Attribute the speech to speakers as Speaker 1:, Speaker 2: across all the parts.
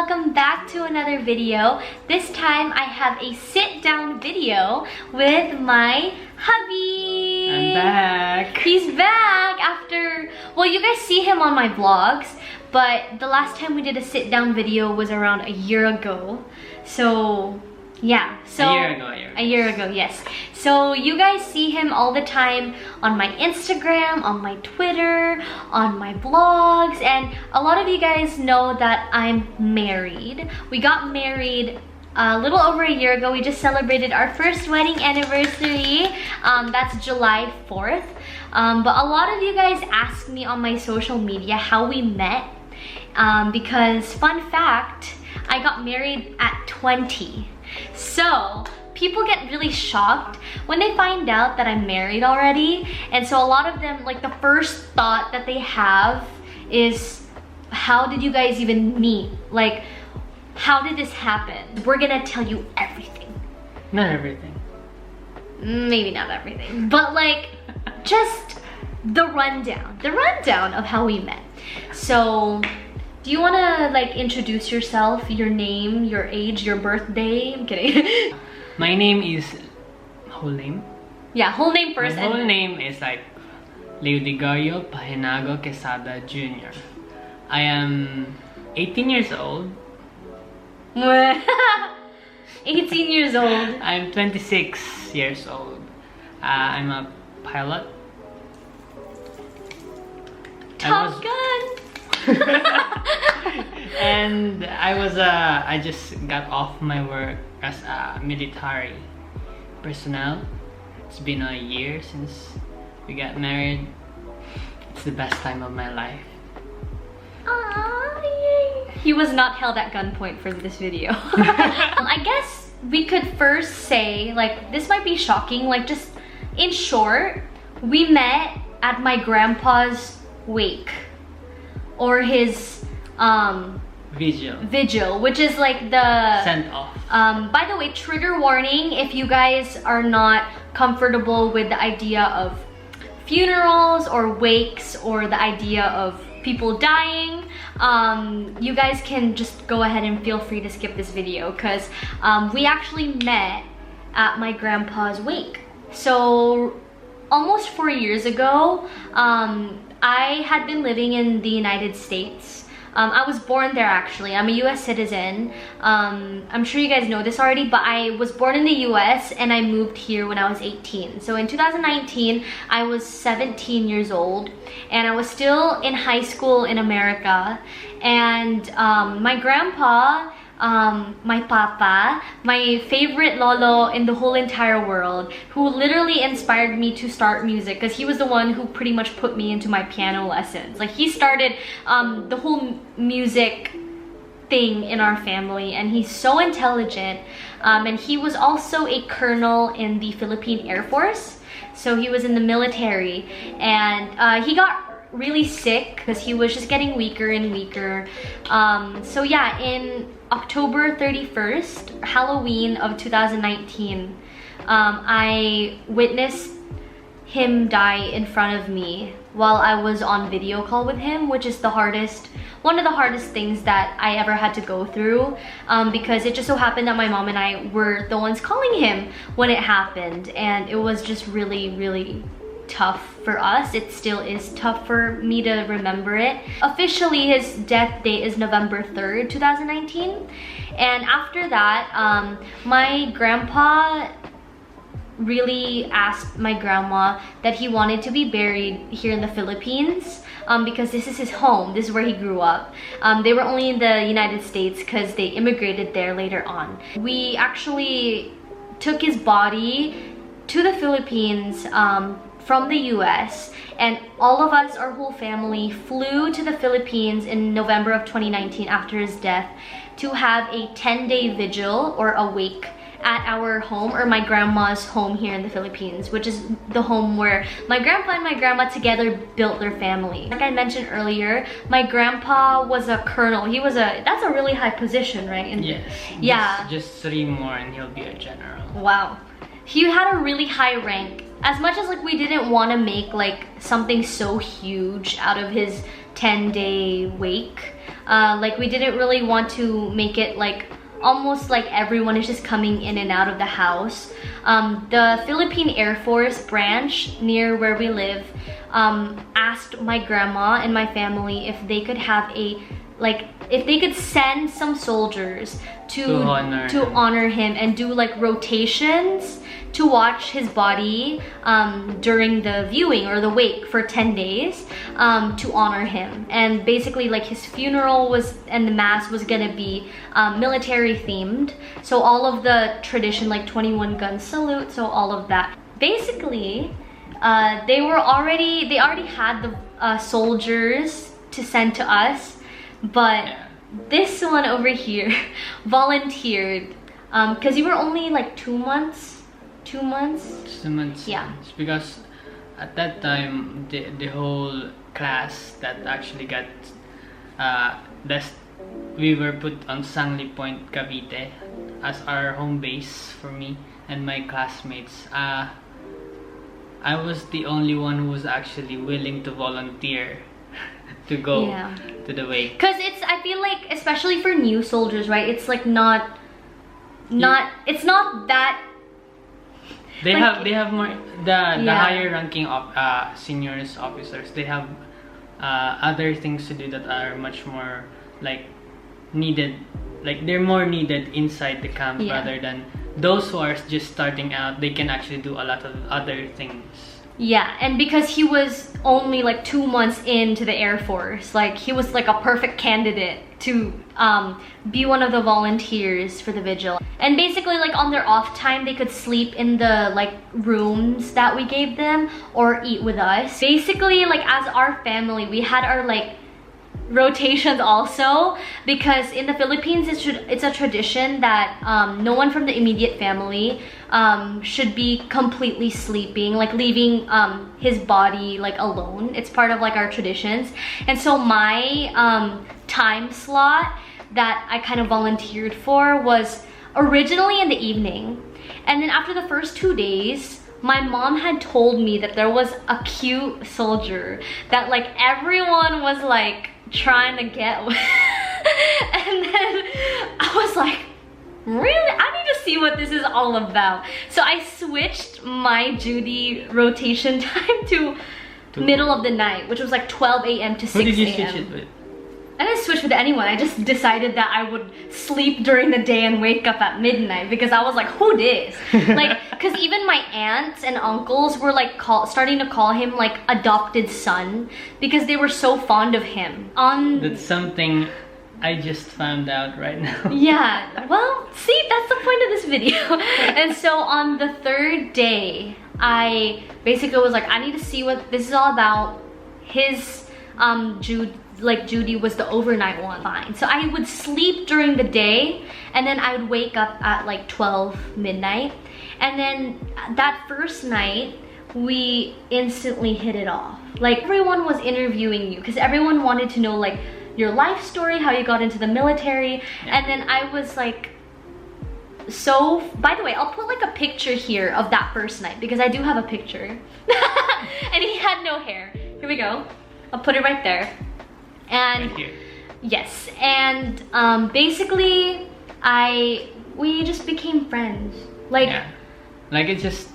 Speaker 1: welcome back to another video. This time I have a sit-down video with my hubby.
Speaker 2: I'm back.
Speaker 1: He's back after, well, you guys see him on my vlogs, but the last time we did a sit-down video was around a year ago. So yeah, so a year ago, yes. So you guys see him all the time on my Instagram, on my Twitter, on my vlogs, and a lot of you guys know that I'm married. We got married a little over a year ago. We just celebrated our first wedding anniversary. That's July 4th. But a lot of you guys asked me on my social media how we met, because fun fact, I got married at 20. So people get really shocked when they find out that I'm married already. And so a lot of them, like, the first thought that they have is, how did you guys even meet? Like, how did this happen? We're gonna tell you everything.
Speaker 2: Not everything.
Speaker 1: Maybe not everything, but like just the rundown of how we met. So do you want to like introduce yourself, your name, your age, your birthday? I'm kidding.
Speaker 2: My name is, whole name?
Speaker 1: Yeah, whole name first.
Speaker 2: My whole name is like Leo Pahinago Quesada Jr. I am 18 years old.
Speaker 1: 18 years old.
Speaker 2: I'm 26 years old. I'm a pilot.
Speaker 1: Top Gun!
Speaker 2: And I just got off my work as a military personnel. It's been a year since we got married. It's the best time of my life.
Speaker 1: Aww, yay. He was not held at gunpoint for this video. I guess we could first say, like, this might be shocking, like, just in short, we met at my grandpa's wake, or his vigil, which is like the
Speaker 2: send off.
Speaker 1: By the way, trigger warning if you guys are not comfortable with the idea of funerals or wakes or the idea of people dying, you guys can just go ahead and feel free to skip this video, because we actually met at my grandpa's wake. So almost 4 years ago, I had been living in the United States. I was born there actually. I'm a US citizen. I'm sure you guys know this already, but I was born in the US and I moved here when I was 18. So in 2019, I was 17 years old and I was still in high school in America. And my grandpa, my papa, my favorite lolo in the whole entire world, who literally inspired me to start music, because he was the one who pretty much put me into my piano lessons. Like, he started the whole music thing in our family, and he's so intelligent, and he was also a colonel in the Philippine Air Force. So he was in the military, and he got really sick because he was just getting weaker and weaker. So yeah, in October 31st, Halloween of 2019, I witnessed him die in front of me while I was on video call with him, which is one of the hardest things that I ever had to go through, because it just so happened that my mom and I were the ones calling him when it happened, and it was just really, really tough for us. It still is tough for me to remember it. Officially, his death date is November 3rd, 2019. And after that, my grandpa really asked my grandma that he wanted to be buried here in the Philippines, because this is his home. This is where he grew up. They were only in the United States because they immigrated there later on. We actually took his body to the Philippines from the US, and all of us, our whole family, flew to the Philippines in November of 2019 after his death to have a 10-day vigil or a wake at our home, or my grandma's home here in the Philippines, which is the home where my grandpa and my grandma together built their family. Like I mentioned earlier, my grandpa was a colonel. That's a really high position, right? And
Speaker 2: yes.
Speaker 1: Yeah.
Speaker 2: Just 3 more and he'll be a general.
Speaker 1: Wow. He had a really high rank. As much as like we didn't want to make like something so huge out of his 10-day wake. Like we didn't really want to make it like almost like everyone is just coming in and out of the house. The Philippine Air Force branch near where we live asked my grandma and my family if they could have if they could send some soldiers to honor him and do like rotations to watch his body during the viewing or the wake for 10 days to honor him. And basically like his funeral and the mass was gonna be military themed. So all of the tradition, like 21 gun salute, so all of that. Basically, they already had the soldiers to send to us, but this one over here volunteered because you were only like 2 months. 2 months?
Speaker 2: 2 months.
Speaker 1: Yeah.
Speaker 2: It's because at that time the whole class that actually got we were put on Sangli Point, Cavite as our home base for me and my classmates. I was the only one who was actually willing to volunteer to go to the wake. Because
Speaker 1: I feel like, especially for new soldiers, right? It's like it's not that.
Speaker 2: They have more the higher ranking of seniors officers. They have other things to do that are much more like needed. Like they're more needed inside the camp rather than those who are just starting out. They can actually do a lot of other things.
Speaker 1: Yeah, and because he was only like 2 months into the Air Force, like he was like a perfect candidate to be one of the volunteers for the vigil. And basically like on their off time, they could sleep in the like rooms that we gave them or eat with us. Basically like as our family, we had our like rotations also, because in the Philippines it's a tradition that no one from the immediate family should be completely sleeping, like leaving his body like alone. It's part of like our traditions. And so my time slot that I kind of volunteered for was originally in the evening, and then after the first 2 days my mom had told me that there was a cute soldier that like everyone was like trying to get with. And then I was like, really? I need to see what this is all about. So I switched my duty rotation time to middle of the night, which was like 12 a.m. to 6 a.m.
Speaker 2: Who did you switch it with?
Speaker 1: I didn't switch with anyone. I just decided that I would sleep during the day and wake up at midnight because I was like, who dis? Like, because even my aunts and uncles were like starting to call him like adopted son because they were so fond of him.
Speaker 2: That's something I just found out right now.
Speaker 1: Yeah, well, see, that's the point of this video. And so on the 3rd day, I basically was like, I need to see what this is all about. His Judy was the overnight one. Fine. So I would sleep during the day and then I would wake up at like 12 midnight. And then that first night, we instantly hit it off. Like everyone was interviewing you because everyone wanted to know like your life story, how you got into the military. And then I was like, so, by the way, I'll put like a picture here of that first night because I do have a picture. And he had no hair. Here we go. I'll put it right there. And
Speaker 2: right here.
Speaker 1: Yes, and basically we just became friends. Like
Speaker 2: like it just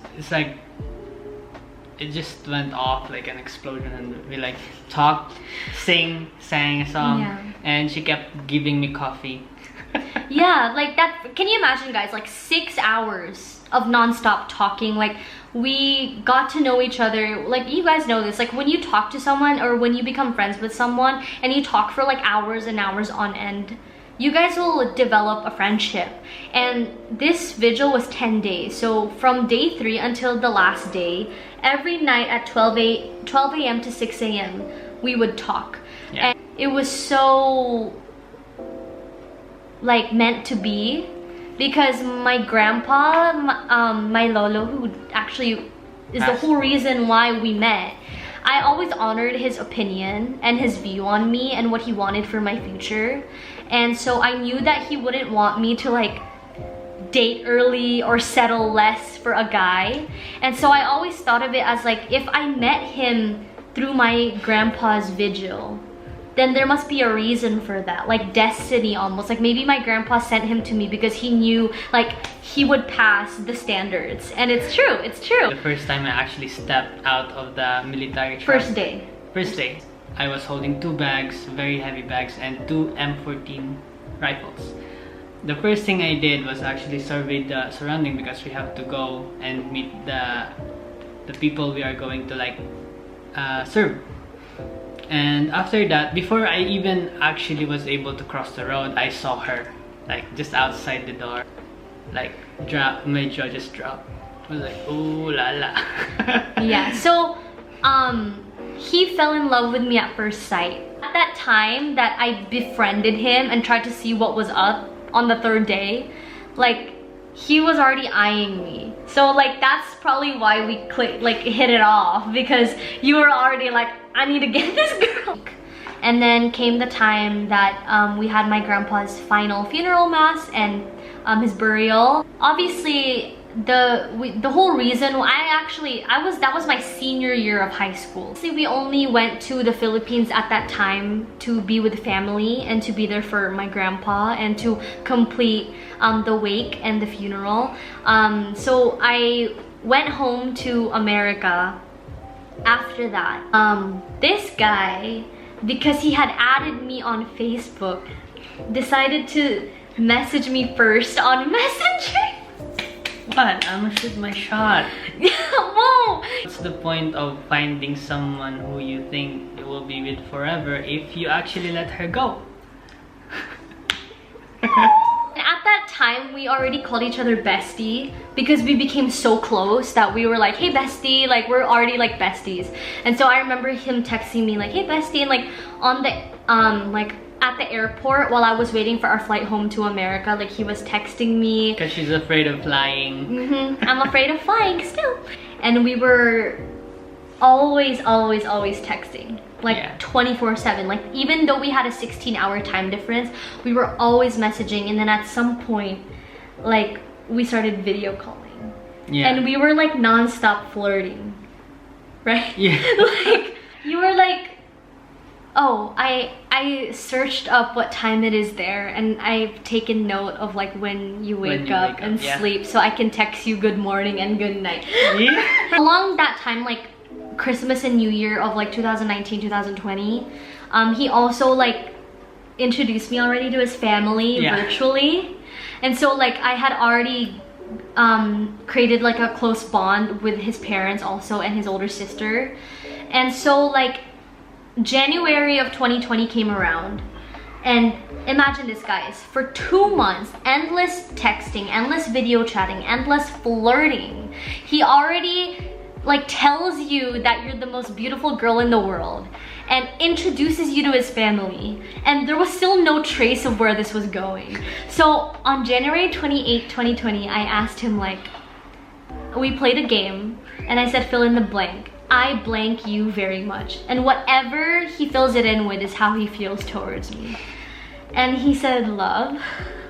Speaker 2: went off like an explosion, and we like talked, sang a song, and she kept giving me coffee.
Speaker 1: Yeah, like that. Can you imagine, guys, like 6 hours of non-stop talking? Like we got to know each other. Like you guys know this, like when you talk to someone or when you become friends with someone and you talk for like hours and hours on end, you guys will develop a friendship. And this vigil was 10 days, so from day 3 until the last day, every night at 12 a.m. to 6 a.m. we would talk. And it was so like meant to be, because my grandpa, my lolo, who actually is the whole reason why we met, I always honored his opinion and his view on me and what he wanted for my future. And so I knew that he wouldn't want me to like date early or settle less for a guy. And so I always thought of it as like, if I met him through my grandpa's vigil, then there must be a reason for that, like destiny almost. Like maybe my grandpa sent him to me because he knew like he would pass the standards. And it's true, it's true.
Speaker 2: The first time I actually stepped out of the military truck.
Speaker 1: First day.
Speaker 2: First day. I was holding 2 bags, very heavy bags, and 2 M14 rifles. The first thing I did was actually survey the surrounding because we have to go and meet the people we are going to like serve. And after that, before I even actually was able to cross the road, I saw her like just outside the door, like my jaw just dropped. I was like, ooh la la.
Speaker 1: Yeah, so he fell in love with me at first sight. At that time that I befriended him and tried to see what was up on the 3rd day, like he was already eyeing me. So like that's probably why we hit it off, because you were already like, I need to get this girl. And then came the time that we had my grandpa's final funeral mass and his burial. Obviously the whole reason that was my senior year of high school. See, we only went to the Philippines at that time to be with family and to be there for my grandpa and to complete the wake and the funeral. So I went home to America after that. This guy, because he had added me on Facebook, decided to message me first on Messenger.
Speaker 2: What? I'm gonna shoot my shot.
Speaker 1: Whoa!
Speaker 2: What's the point of finding someone who you think you will be with forever if you actually let her go?
Speaker 1: At that time, we already called each other bestie because we became so close that we were like, hey bestie, like we're already like besties. And so I remember him texting me like, hey bestie, and like on the at the airport while I was waiting for our flight home to America, like he was texting me.
Speaker 2: Because she's afraid of flying.
Speaker 1: I'm afraid of flying still. And we were always texting. Like 24/7. Like even though we had a 16-hour time difference, we were always messaging. And then at some point, like we started video calling. Yeah. And we were like non-stop flirting. Right?
Speaker 2: Yeah.
Speaker 1: Like you were like, oh, I searched up what time it is there, and I've taken note of like when you wake up and sleep, so I can text you good morning and good night. Yeah. Along that time, like Christmas and New Year of like 2019, 2020, he also like introduced me already to his family virtually. And so like I had already created like a close bond with his parents also and his older sister. And so like January of 2020 came around, and imagine this guys, for 2 months, endless texting, endless video chatting, endless flirting. He already like tells you that you're the most beautiful girl in the world and introduces you to his family, and there was still no trace of where this was going. So on January 28, 2020, I asked him, like, we played a game and I said fill in the blank. I blank you very much, and whatever he fills it in with is how he feels towards me. And he said love.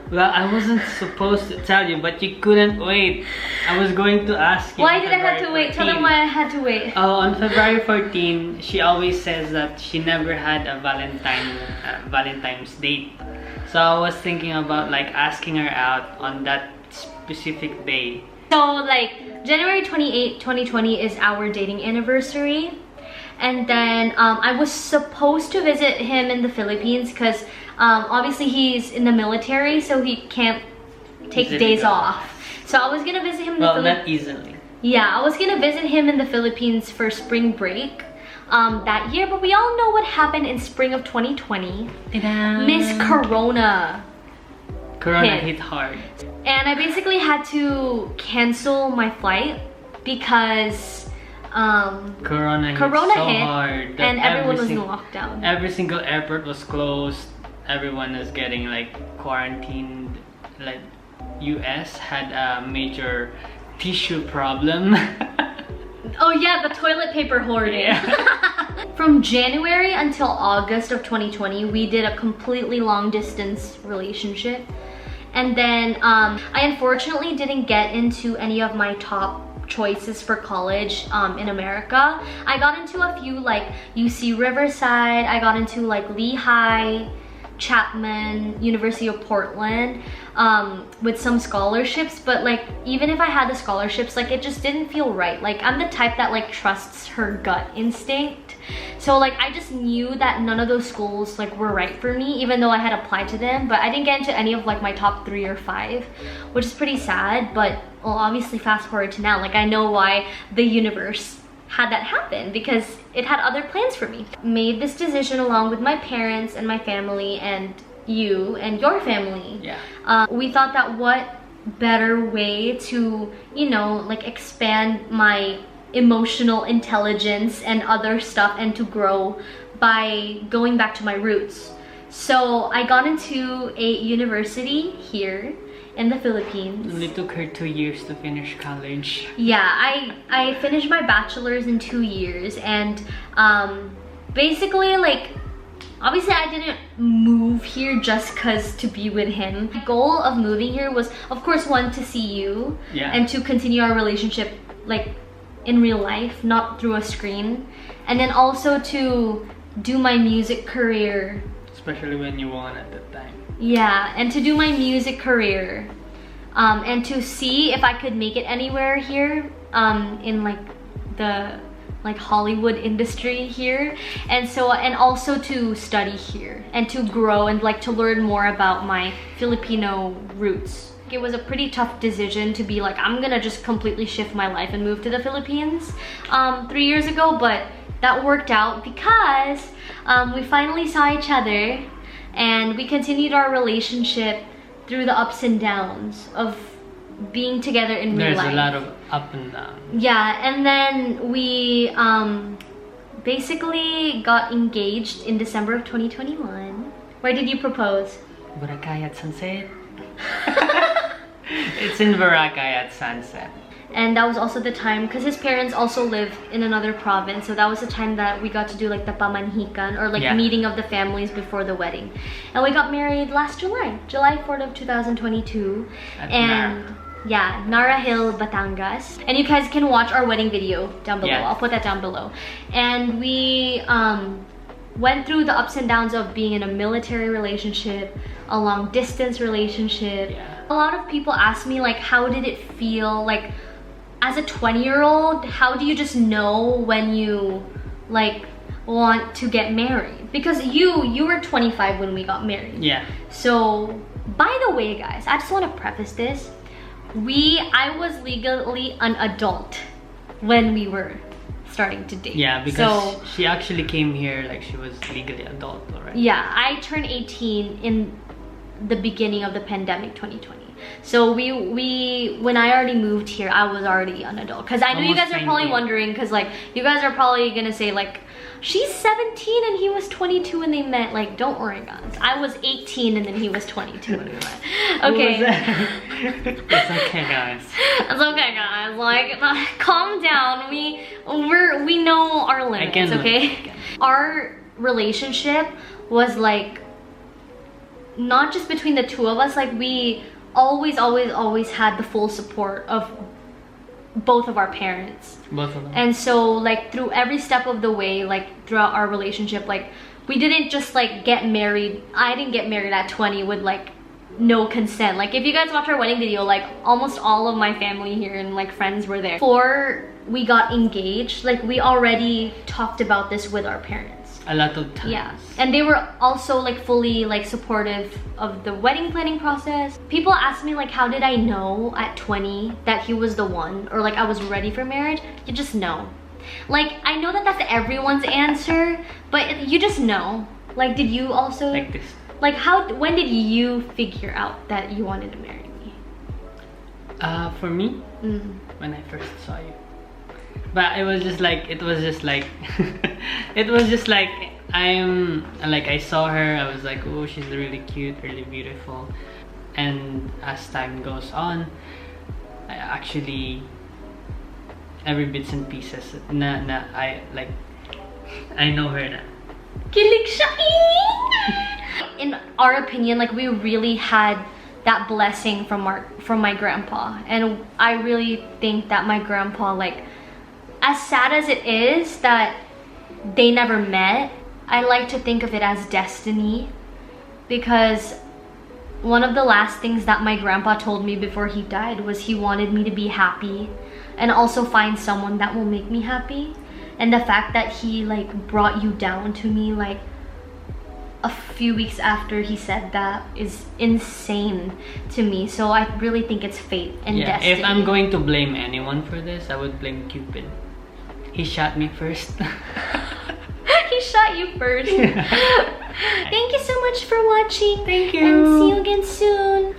Speaker 2: Well, I wasn't supposed to tell you, but you couldn't wait. I was going to ask you.
Speaker 1: Why did I have to wait? Tell them why I had to wait.
Speaker 2: Oh, on February 14, she always says that she never had a Valentine's date. So I was thinking about like asking her out on that specific day.
Speaker 1: So like January 28, 2020 is our dating anniversary. And then I was supposed to visit him in the Philippines because obviously he's in the military, so he can't take days off. So I was gonna visit him in the Philippines.
Speaker 2: Not easily.
Speaker 1: Yeah, I was gonna visit him in the Philippines for spring break that year, but we all know what happened in spring of 2020. Miss Corona.
Speaker 2: Corona hit hard.
Speaker 1: And I basically had to cancel my flight because
Speaker 2: Corona hit hard
Speaker 1: and everyone was in lockdown.
Speaker 2: Every single airport was closed. Everyone was getting like quarantined. Like US had a major tissue problem.
Speaker 1: Oh yeah, the toilet paper hoarding. Yeah. From January until August of 2020, we did a completely long distance relationship. And then I unfortunately didn't get into any of my top choices for college in America. I got into a few like UC Riverside, I got into like Lehigh, Chapman, University of Portland with some scholarships, but like even if I had the scholarships, like it just didn't feel right. Like I'm the type that like trusts her gut instinct, so like I just knew that none of those schools like were right for me, even though I had applied to them. But I didn't get into any of like my top 3 or 5, which is pretty sad. But well, obviously fast forward to now, like I know why the universe had that happen, because it had other plans for me. Made this decision along with my parents and my family and you and your family.
Speaker 2: Yeah.
Speaker 1: We thought that what better way to, you know, like expand my emotional intelligence and other stuff and to grow by going back to my roots. So I got into a university here in the Philippines.
Speaker 2: It only took her 2 years to finish college.
Speaker 1: Yeah, I finished my bachelor's in 2 years, and basically like obviously I didn't move here just cause to be with him. The goal of moving here was of course one, to see you,
Speaker 2: yeah,
Speaker 1: and to continue our relationship like in real life, not through a screen, and then also to do my music career.
Speaker 2: Especially when you won at the time.
Speaker 1: Yeah, and to do my music career, and to see if I could make it anywhere here, in like the Hollywood industry here, and also to study here and to grow and like to learn more about my Filipino roots. It was a pretty tough decision to be like, I'm gonna just completely shift my life and move to the Philippines 3 years ago, but that worked out because we finally saw each other and we continued our relationship through the ups and downs of being together in real life.
Speaker 2: There's a lot of up and down.
Speaker 1: Yeah, and then we basically got engaged in December of 2021. Where did you propose?
Speaker 2: Boracay at Sunset. It's in Boracay at Sunset.
Speaker 1: And that was also the time, because his parents also live in another province, so that was the time that we got to do like the pamanhikan, or like meeting of the families before the wedding. And we got married last July 4th of 2022. And yeah, Nara Hill, Batangas. And you guys can watch our wedding video down below. I'll put that down below. And we went through the ups and downs of being in a military relationship, a long distance relationship. A lot of people ask me like, how did it feel? Like, as a 20-year-old, how do you just know when you like want to get married? Because you were 25 when we got married.
Speaker 2: Yeah.
Speaker 1: So, by the way, guys, I just want to preface this. I was legally an adult when we were starting to date.
Speaker 2: Yeah, because she actually came here like she was legally adult already.
Speaker 1: Yeah, I turned 18 in the beginning of the pandemic 2020. So when I already moved here, I was already an adult. Because I know you guys are probably wondering, because like you guys are probably gonna say like, she's 17 and he was 22 when they met. Like, don't worry guys, I was 18 and then he was 22 when we met. Okay.
Speaker 2: It's okay guys.
Speaker 1: It's okay guys, like calm down. We know our limits, okay? Our relationship was like not just between the two of us, like we always had the full support of both of our parents.
Speaker 2: Both of them.
Speaker 1: And so like through every step of the way, like throughout our relationship, like we didn't just like get married. I didn't get married at 20 with like no consent. Like if you guys watch our wedding video, like almost all of my family here and like friends were there. Before we got engaged, like we already talked about this with our parents.
Speaker 2: A lot of times.
Speaker 1: Yeah, and they were also like fully like supportive of the wedding planning process. People ask me like, how did I know at 20 that he was the one, or like I was ready for marriage? You just know. Like I know that that's everyone's answer, but you just know. Like, did you also
Speaker 2: like this?
Speaker 1: Like when did you figure out that you wanted to marry me?
Speaker 2: For me, when I first saw you. But it was just like I saw her, I was like, oh, she's really cute, really beautiful. And as time goes on, I actually, every bits and pieces I know her na.
Speaker 1: Kilig siya! In our opinion, like we really had that blessing from my grandpa. And I really think that my grandpa, like, as sad as it is that they never met, I like to think of it as destiny, because one of the last things that my grandpa told me before he died was he wanted me to be happy and also find someone that will make me happy. And the fact that he like brought you down to me like a few weeks after he said that is insane to me. So I really think it's fate and destiny.
Speaker 2: If I'm going to blame anyone for this, I would blame Cupid. He shot me first.
Speaker 1: He shot you first. Thank you so much for watching.
Speaker 2: Thank you.
Speaker 1: And see you again soon.